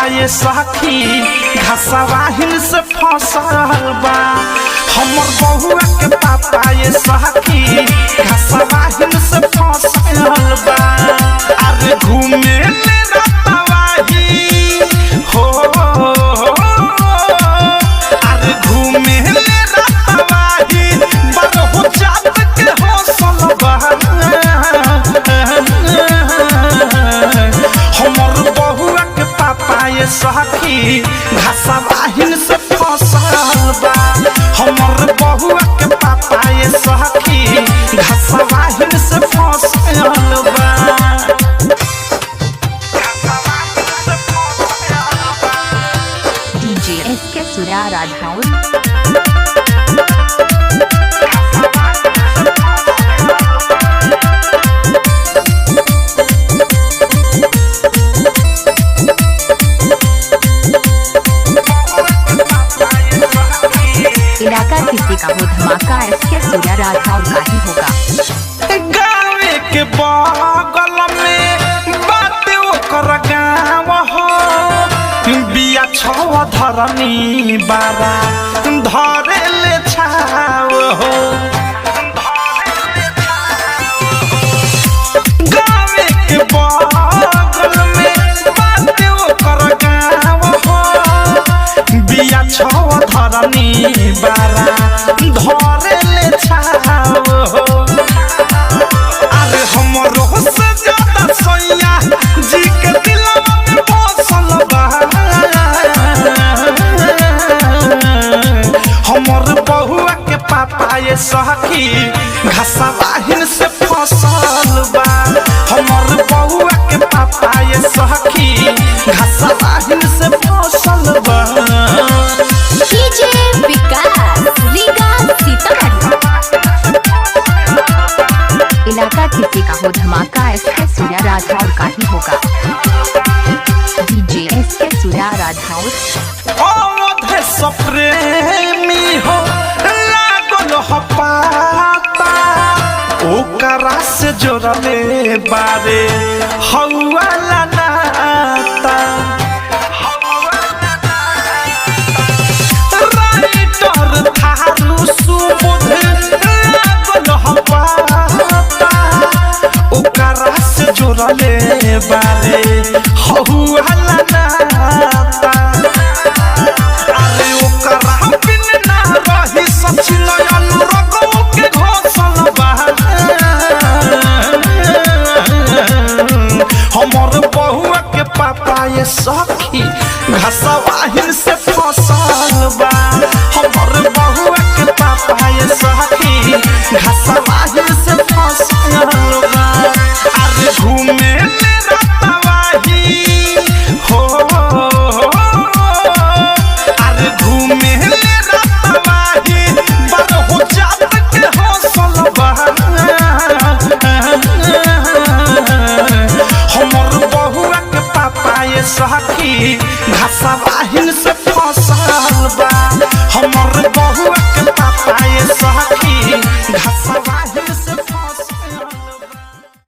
पापा ये सखी घसवाहिन से फसल बा। हमर बहुआ के पापा ये सखी घसवाहिन से फसल बा। अरे घूमे ले रतवाही हो अरे घूमे ले रतवाही बरहु जात के हौसल बा। हमर बहुआ के पापा ये सखी घसवाहिन से फसल बा। हमर बहुआ के पापा ये सखी घसवाहिन से फसल बा। डीजे एसके सूर्या राधाउर इलाका किसी का हो धमाका एसके सूर्या राधाउर का ही होगा। गावे के बगल में बाटे ओकर गाँव हो बिया छव धरनी बारा धरे ले छाव हो। गावे के बगल में बाटे ओकर गाँव हो बिया छव धरनी बारा धरे ले छाव हो। अरे हमरो से ज्यादा सैया जी के दिलवा में बसल बा। हमर बहुआ के पापा ये सखी घसवाहिन से फसल बा। हमर बहुआ के पापा ये सखी घसवाहिन से फसल बा। डीजे विकास रीगा सीतामढ़ी इलाका किसी का हो धमाका एसके सूर्या राधाउर का ही होगा। डीजे एसके सूर्या राधाउर अवधे सप्रेमी हो लागल हो पाता ओकरा से जोड़ले बारे हौवाला नाता। राइटर थारू सुबुध लागल हो पाता ओकरा से जोड़ले बारे हौवाला नाता। अरे ओकरा बिन ना रही सचिन अनुरगो के घोषल बा। हमर बहुआ के पापा ये सखी घसवाहिन से फसल